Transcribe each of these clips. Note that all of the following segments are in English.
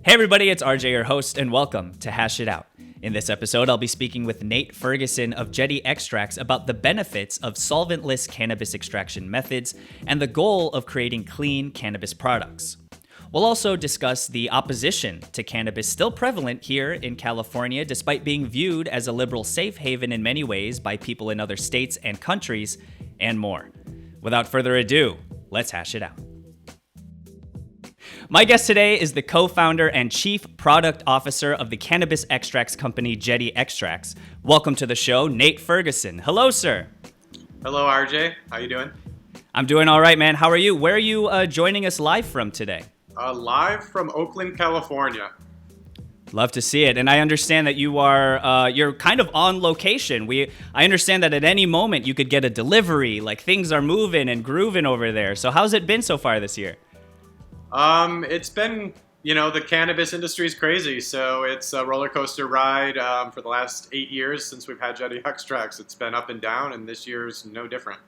Hey everybody, it's RJ, your host, and welcome to Hash It Out. In this episode, I'll be speaking with Nate Ferguson of Jetty Extracts about the benefits of solventless cannabis extraction methods and the goal of creating clean cannabis products. We'll also discuss the opposition to cannabis still prevalent here in California, despite being viewed as a liberal safe haven in many ways by people in other states and countries, and more. Without further ado, let's hash it out. My guest today is the co-founder and chief product officer of the cannabis extracts company Jetty Extracts. Welcome to the show, Nate Ferguson. Hello, sir. Hello, RJ. How you doing? I'm doing all right, man. How are you? Where are you joining us live from today? Live from Oakland, California. Love to see it. And I understand that you're kind of on location. I understand that at any moment you could get a delivery, like things are moving and grooving over there. So how's it been so far this year? It's been, the cannabis industry is crazy. So it's a roller coaster ride for the last 8 years since we've had Jetty Extracts. It's been up and down, and this year's no different.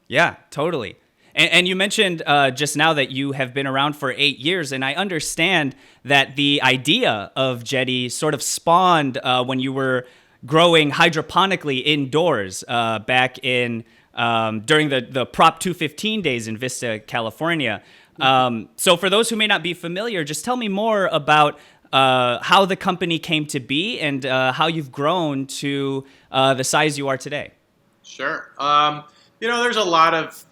Yeah, totally. And you mentioned just now that you have been around for 8 years, and I understand that the idea of Jetty sort of spawned when you were growing hydroponically indoors back in during the Prop 215 days in Vista, California. So for those who may not be familiar, just tell me more about how the company came to be and how you've grown to the size you are today. Sure. There's a lot of,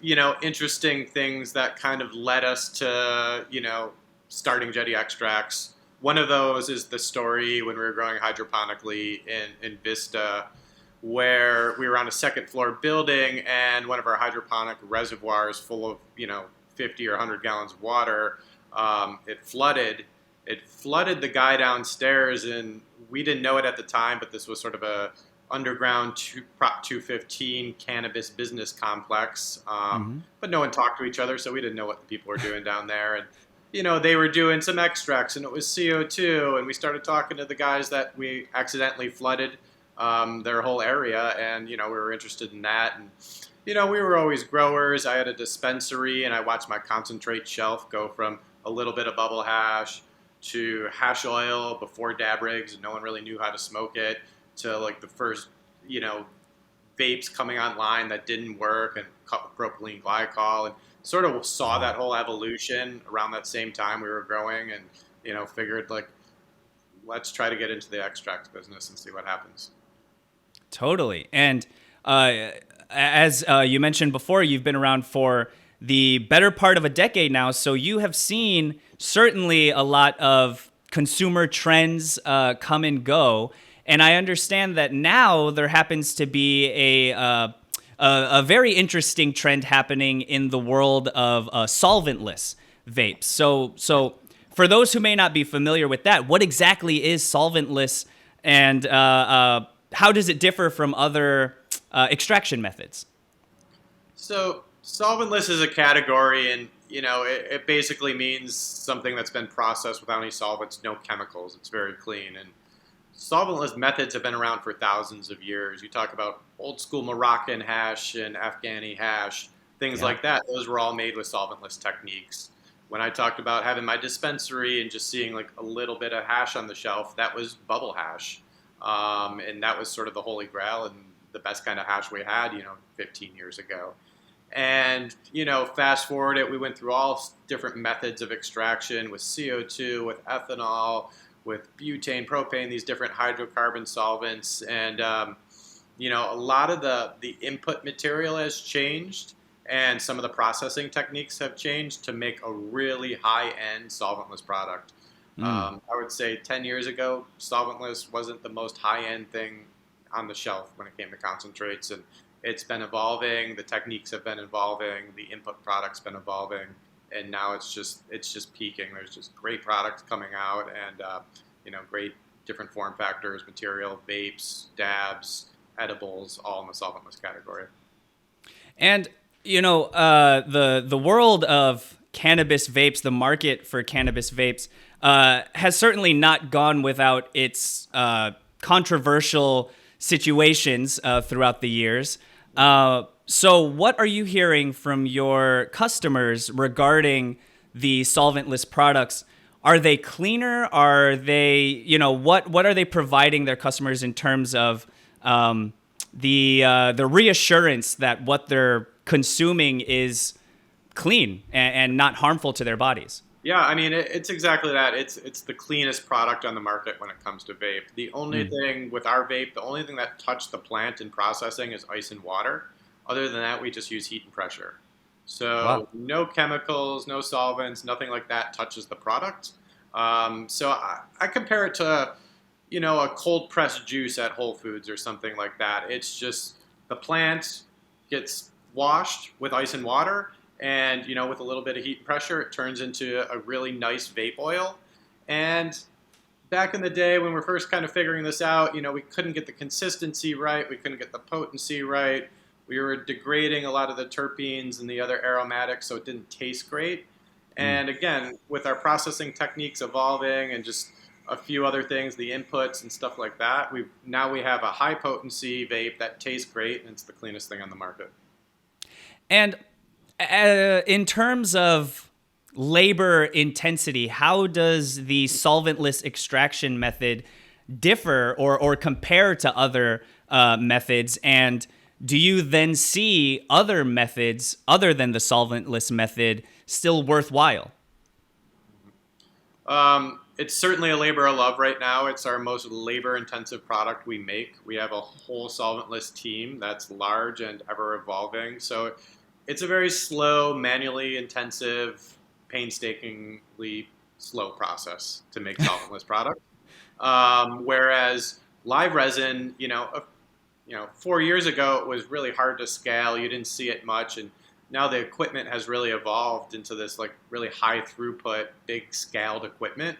interesting things that kind of led us to, starting Jetty Extracts. One of those is the story when we were growing hydroponically in Vista, where we were on a second floor building and one of our hydroponic reservoirs full of, 50 or 100 gallons of water, it flooded. It flooded the guy downstairs, and we didn't know it at the time, but this was sort of a underground Prop 215 cannabis business complex. But no one talked to each other, so we didn't know what the people were doing down there. And, they were doing some extracts, and it was CO2, and we started talking to the guys that we accidentally flooded their whole area, and, we were interested in that. And, we were always growers. I had a dispensary, and I watched my concentrate shelf go from a little bit of bubble hash to hash oil before dab rigs, and no one really knew how to smoke it, to like the first, vapes coming online that didn't work, and propylene glycol, and sort of saw that whole evolution around that same time we were growing, and, figured like, let's try to get into the extract business and see what happens. Totally. And as you mentioned before, you've been around for the better part of a decade now, so you have seen certainly a lot of consumer trends come and go. And I understand that now there happens to be a very interesting trend happening in the world of solventless vapes. So for those who may not be familiar with that, what exactly is solventless, and how does it differ from other extraction methods? So solventless is a category, and it basically means something that's been processed without any solvents, no chemicals. It's very clean. And solventless methods have been around for thousands of years. You talk about old school Moroccan hash and Afghani hash, things like that. Those were all made with solventless techniques. When I talked about having my dispensary and just seeing like a little bit of hash on the shelf, that was bubble hash. And that was sort of the holy grail and the best kind of hash we had, 15 years ago. And, fast forward it, we went through all different methods of extraction with CO2, with ethanol, with butane, propane, these different hydrocarbon solvents. And, a lot of the input material has changed, and some of the processing techniques have changed to make a really high-end solventless product. I would say 10 years ago, solventless wasn't the most high-end thing on the shelf when it came to concentrates, and it's been evolving. The techniques have been evolving. The input product's been evolving, and now it's just peaking. There's just great products coming out, and great different form factors, material, vapes, dabs, edibles, all in the solventless category. And the world of cannabis vapes, the market for cannabis vapes, has certainly not gone without its controversial situations throughout the years. So what are you hearing from your customers regarding the solventless products? are they cleaner? Are they, what are they providing their customers in terms of the reassurance that what they're consuming is clean and not harmful to their bodies? Yeah, I mean, it's exactly that. It's the cleanest product on the market when it comes to vape. The only thing with our vape, the only thing that touched the plant in processing is ice and water. Other than that, we just use heat and pressure. So Wow. no chemicals, no solvents, nothing like that touches the product. So I compare it to, a cold pressed juice at Whole Foods or something like that. It's just the plant gets washed with ice and water, and with a little bit of heat and pressure, it turns into a really nice vape oil. And back in the day when we're first kind of figuring this out, we couldn't get the consistency right, we couldn't get the potency right. We were degrading a lot of the terpenes and the other aromatics, so it didn't taste great. And again, with our processing techniques evolving and just a few other things, the inputs and stuff like that, we have a high potency vape that tastes great, and it's the cleanest thing on the market. And in terms of labor intensity, how does the solventless extraction method differ or compare to other methods? And do you then see other methods other than the solventless method still worthwhile? It's certainly a labor of love right now. It's our most labor-intensive product we make. We have a whole solventless team that's large and ever-evolving. So it's a very slow, manually intensive, painstakingly slow process to make solventless product. Whereas live resin, 4 years ago, it was really hard to scale. You didn't see it much. And now the equipment has really evolved into this like really high throughput, big scaled equipment.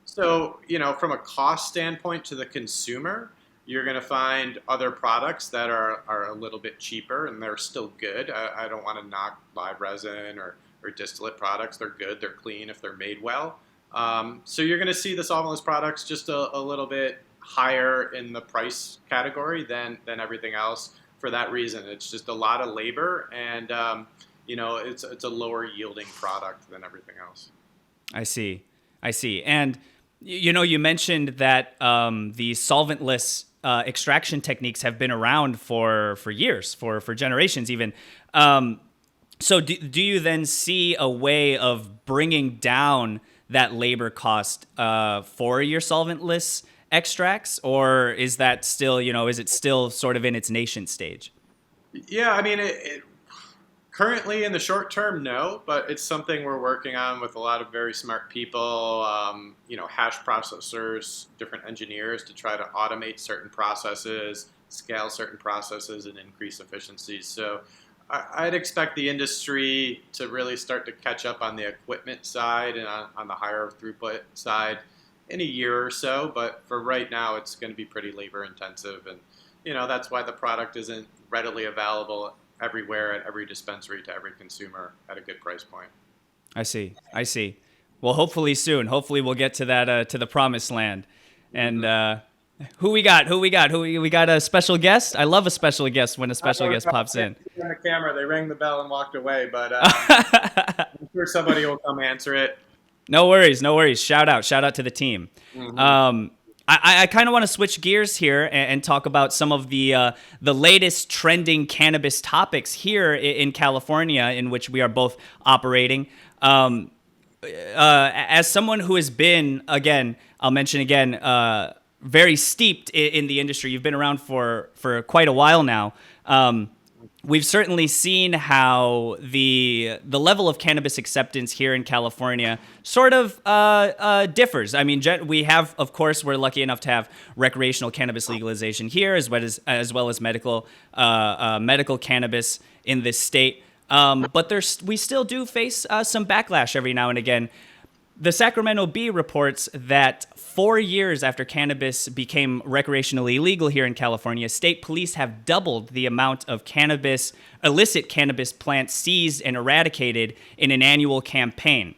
So, from a cost standpoint to the consumer, you're going to find other products that are a little bit cheaper, and they're still good. I don't want to knock live resin or distillate products. They're good. They're clean if they're made well. So you're going to see the solventless products just a little bit higher in the price category than everything else. For that reason, it's just a lot of labor, and it's a lower yielding product than everything else. I see. And you mentioned that the solventless extraction techniques have been around for years, for generations even. So do you then see a way of bringing down that labor cost for your solventless extracts, or is that still, is it still sort of in its nascent stage? Yeah, I mean, currently in the short term, no, but it's something we're working on with a lot of very smart people, hash processors, different engineers to try to automate certain processes, scale certain processes, and increase efficiencies. So I'd expect the industry to really start to catch up on the equipment side and on the higher throughput side in a year or so, but for right now, it's going to be pretty labor intensive, and that's why the product isn't readily available everywhere at every dispensary to every consumer at a good price point. I see. Well, hopefully soon. Hopefully we'll get to that to the promised land. And who we got? We got a special guest. I love a special guest when a special guest pops in. On the camera, they rang the bell and walked away, but I'm sure somebody will come answer it. No worries. Shout out to the team. I kind of want to switch gears here and talk about some of the latest trending cannabis topics here in California, in which we are both operating. As someone who has been, again, I'll mention again, very steeped in the industry, you've been around for quite a while now. We've certainly seen how the level of cannabis acceptance here in California sort of differs. I mean, we have, of course, we're lucky enough to have recreational cannabis legalization here, as well as medical cannabis in this state. But we still do face some backlash every now and again. The Sacramento Bee reports that 4 years after cannabis became recreationally illegal here in California, state police have doubled the amount of illicit cannabis plants seized and eradicated in an annual campaign.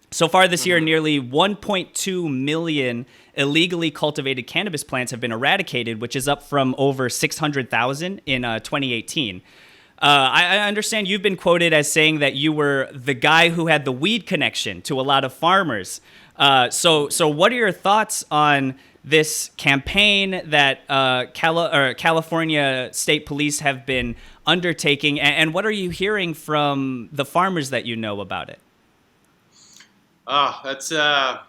So far this year, nearly 1.2 million illegally cultivated cannabis plants have been eradicated, which is up from over 600,000 in 2018. I understand you've been quoted as saying that you were the guy who had the weed connection to a lot of farmers. So what are your thoughts on this campaign that California State Police have been undertaking, and what are you hearing from the farmers that you know about it? Oh, that's an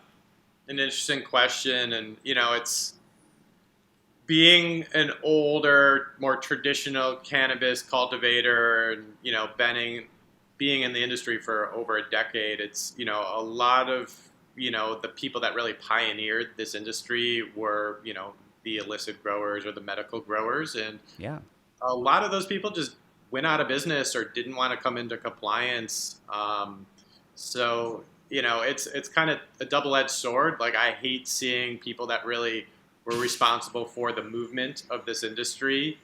interesting question, and it's being an older, more traditional cannabis cultivator, and being in the industry for over a decade. It's a lot of the people that really pioneered this industry were the illicit growers or the medical growers, and Yeah. a lot of those people just went out of business or didn't want to come into compliance. So it's kind of a double-edged sword. Like, I hate seeing people that really were responsible for the movement of this industry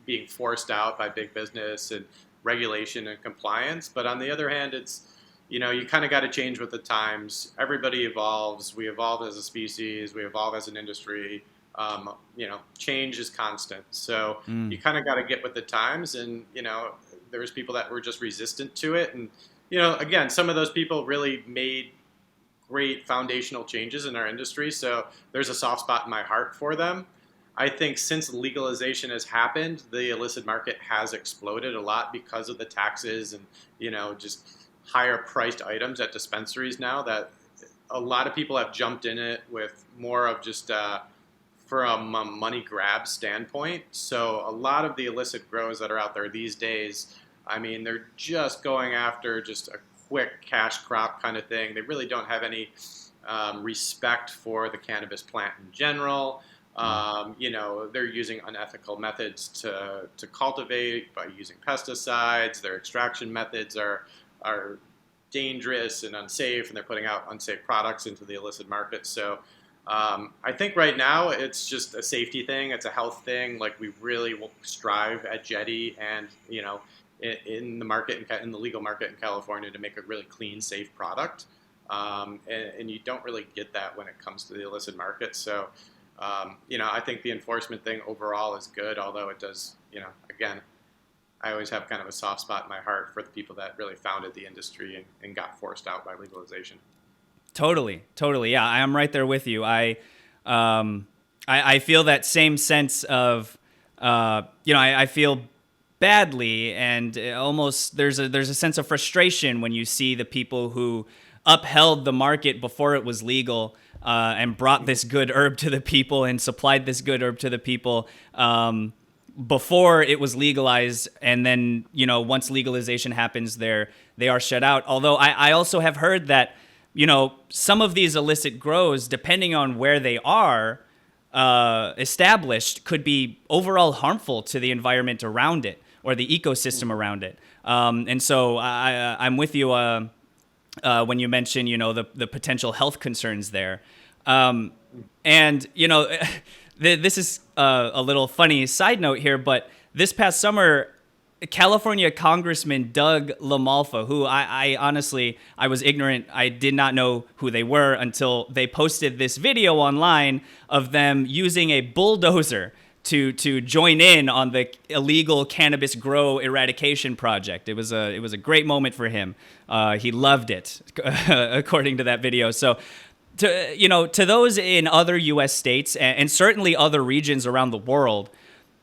being forced out by big business and regulation and compliance. But on the other hand, it's you kind of got to change with the times. Everybody evolves. We evolve as a species. We evolve as an industry. Change is constant. So you kind of got to get with the times. And there's people that were just resistant to it. And again, some of those people really made great foundational changes in our industry. So there's a soft spot in my heart for them. I think since legalization has happened, the illicit market has exploded a lot because of the taxes and just higher priced items at dispensaries now, that a lot of people have jumped in it with more of just from a money grab standpoint. So a lot of the illicit grows that are out there these days, I mean, they're just going after just a quick cash crop kind of thing. They really don't have any respect for the cannabis plant in general. They're using unethical methods to cultivate by using pesticides. Their extraction methods are dangerous and unsafe, and they're putting out unsafe products into the illicit market. So I think right now it's just a safety thing. It's a health thing. Like, we really will strive at Jetty and in the market, in the legal market in California, to make a really clean, safe product. And you don't really get that when it comes to the illicit market. So I think the enforcement thing overall is good, although it does, again, I always have kind of a soft spot in my heart for the people that really founded the industry and got forced out by legalization. Totally. Yeah, I am right there with you. I feel that same sense of, I feel badly, and almost there's a sense of frustration when you see the people who upheld the market before it was legal, and brought this good herb to the people and supplied this good herb to the people before it was legalized, and then once legalization happens, they are shut out. Although I also have heard that some of these illicit grows, depending on where they are established, could be overall harmful to the environment around it or the ecosystem around it. And so I'm with you when you mention the potential health concerns there. And this is a little funny side note here, but this past summer, California Congressman Doug LaMalfa, who I honestly, I was ignorant. I did not know who they were until they posted this video online of them using a bulldozer to join in on the illegal cannabis grow eradication project. It was a great moment for him. He loved it, according to that video. So, to those in other U.S. states and certainly other regions around the world,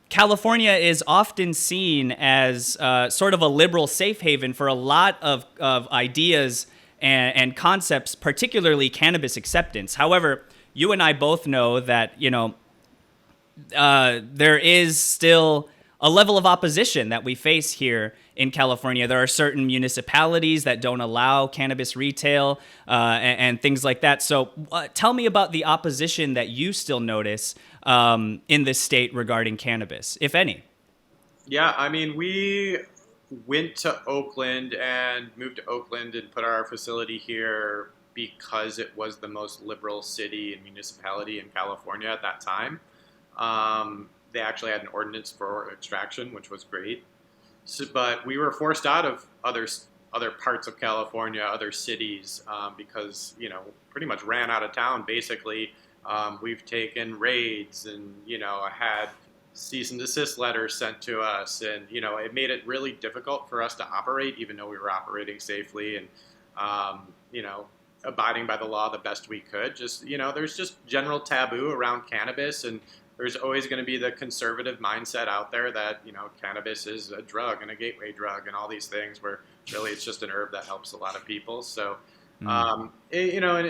California is often seen as sort of a liberal safe haven for a lot of ideas and concepts, particularly cannabis acceptance. However, you and I both know that there is still a level of opposition that we face here in California. There are certain municipalities that don't allow cannabis retail and things like that. So tell me about the opposition that you still notice in this state regarding cannabis, if any. Yeah, I mean, we went to Oakland and moved to Oakland and put our facility here because it was the most liberal city and municipality in California at that time. They actually had an ordinance for extraction, which was great. So, but we were forced out of other parts of California, other cities, because pretty much ran out of town. Basically, we've taken raids and had cease and desist letters sent to us, and it made it really difficult for us to operate, even though we were operating safely and abiding by the law the best we could. Just there's just general taboo around cannabis, and there's always going to be the conservative mindset out there that cannabis is a drug and a gateway drug and all these things, where really it's just an herb that helps a lot of people. So and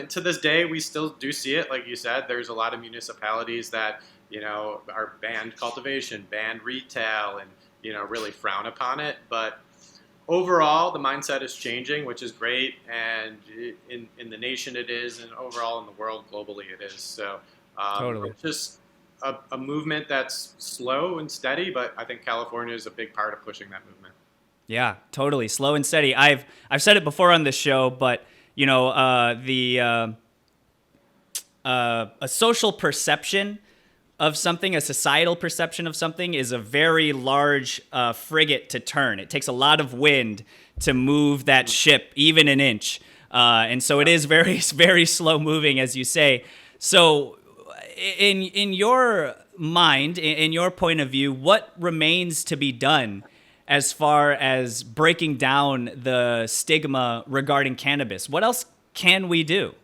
to this day, we still do see it. Like you said, there's a lot of municipalities that, are banned cultivation, banned retail, and, really frown upon it. But overall, the mindset is changing, which is great. And in the nation it is, and overall in the world, globally it is. So Totally. it's just a movement that's slow and steady, but I think California is a big part of pushing that movement. Yeah, totally. Slow and steady. I've said it before on this show, but a social perception of something, a societal perception of something, is a very large frigate to turn. It takes a lot of wind to move that ship even an inch. And so it is very, very slow moving, as you say. So in your mind, in your point of view, what remains to be done as far as breaking down the stigma regarding cannabis? What else can we do?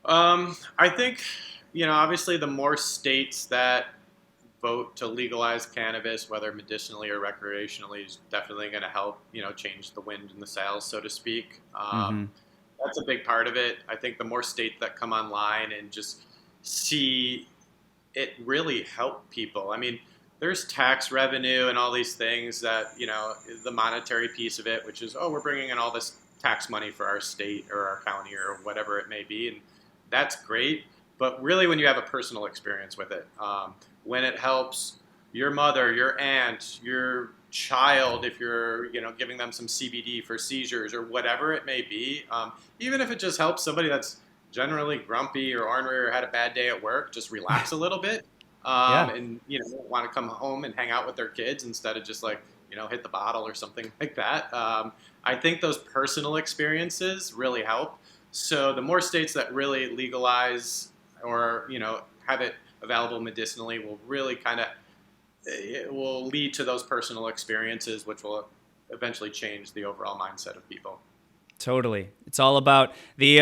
I think, obviously the more states that vote to legalize cannabis, whether medicinally or recreationally, is definitely going to help, change the wind in the sails, so to speak. That's a big part of it. I think the more states that come online and just see it really help people. I mean, there's tax revenue and all these things that, the monetary piece of it, which is, we're bringing in all this tax money for our state or our county or whatever it may be. And that's great. But really, when you have a personal experience with it, when it helps your mother, your aunt, your child, if you're, giving them some CBD for seizures or whatever it may be, even if it just helps somebody that's generally grumpy or ornery or had a bad day at work, just relax a little bit. And want to come home and hang out with their kids instead of just hit the bottle or something like that. I think those personal experiences really help. So the more states that really legalize or have it available medicinally will really it will lead to those personal experiences, which will eventually change the overall mindset of people. Totally. It's all about the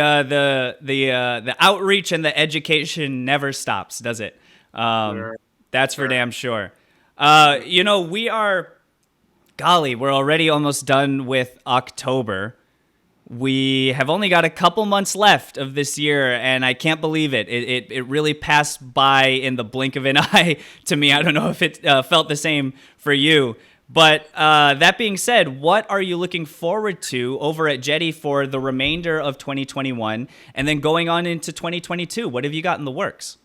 outreach, and the education never stops, does it? Sure. That's for damn sure. We are, golly, we're already almost done with October. We have only got a couple months left of this year, and I can't believe it. It really passed by in the blink of an eye to me. I don't know if it felt the same for you. But that being said, what are you looking forward to over at Jetty for the remainder of 2021 and then going on into 2022? What have you got in the works?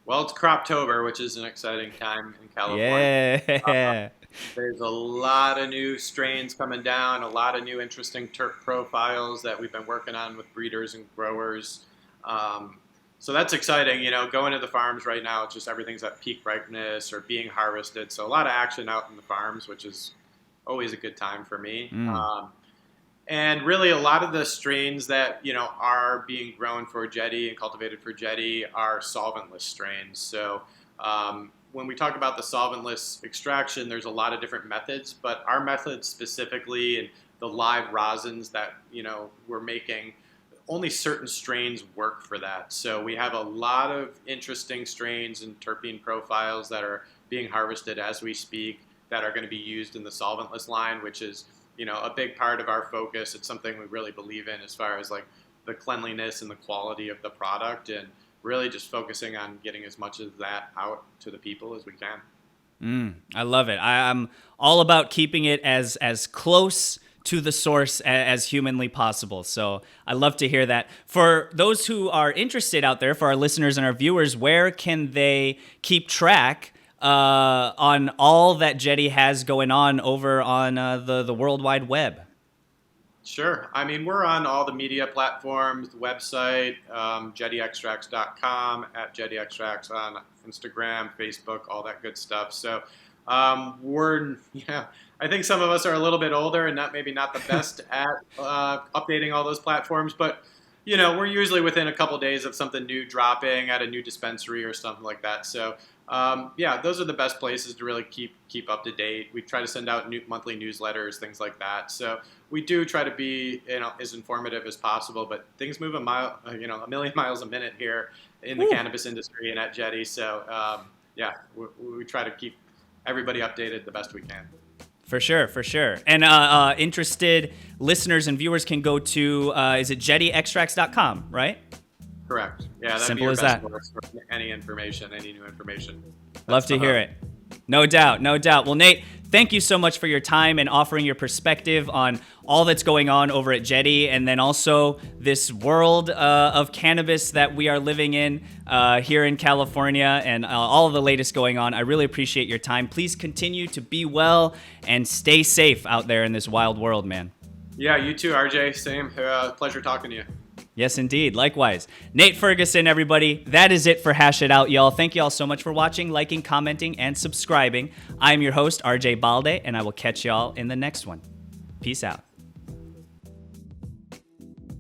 Well, it's Croptober, which is an exciting time in California. Yeah. There's a lot of new strains coming down, a lot of new interesting terp profiles that we've been working on with breeders and growers. So that's exciting. Going to the farms right now, it's just everything's at peak ripeness or being harvested. So a lot of action out in the farms, which is always a good time for me. And really, a lot of the strains that are being grown for Jetty and cultivated for Jetty are solventless strains. So when we talk about the solventless extraction, there's a lot of different methods, but our method specifically and the live rosins that we're making, only certain strains work for that. So we have a lot of interesting strains and terpene profiles that are being harvested as we speak that are going to be used in the solventless line, which is a big part of our focus. It's something we really believe in as far as the cleanliness and the quality of the product, and really just focusing on getting as much of that out to the people as we can. I love it. I'm all about keeping it as close to the source as humanly possible. So I love to hear that. For those who are interested out there, for our listeners and our viewers, where can they keep track on all that Jetty has going on over on the World Wide Web? Sure. I mean, we're on all the media platforms, the website, jettyextracts.com, at jettyextracts on Instagram, Facebook, all that good stuff. So I think some of us are a little bit older and maybe not the best at updating all those platforms, but we're usually within a couple days of something new dropping at a new dispensary or something like that. So Yeah, those are the best places to really keep up to date. We try to send out monthly newsletters, things like that. So we do try to be as informative as possible. But things move a million miles a minute here in the cannabis industry and at Jetty. So yeah, we try to keep everybody updated the best we can. For sure, for sure. And interested listeners and viewers can go to, is it jettyextracts.com, right? Correct. Yeah, that'd Simple be your as best that. source for any information, any new information. Love to hear it. No doubt, no doubt. Well, Nate, thank you so much for your time and offering your perspective on all that's going on over at Jetty, and then also this world of cannabis that we are living in here in California, and all of the latest going on. I really appreciate your time. Please continue to be well and stay safe out there in this wild world, man. Yeah, you too, RJ. Same. Pleasure talking to you. Yes, indeed. Likewise. Nate Ferguson, everybody. That is it for Hash It Out, y'all. Thank you all so much for watching, liking, commenting, and subscribing. I'm your host, RJ Balde, and I will catch y'all in the next one. Peace out.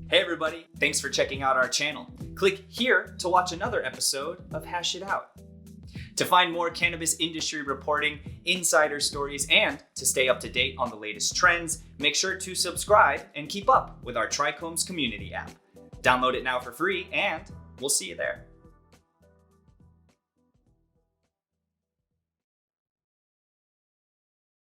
Hey, everybody. Thanks for checking out our channel. Click here to watch another episode of Hash It Out. To find more cannabis industry reporting, insider stories, and to stay up to date on the latest trends, make sure to subscribe and keep up with our TRICHOMES community app. Download it now for free, and we'll see you there.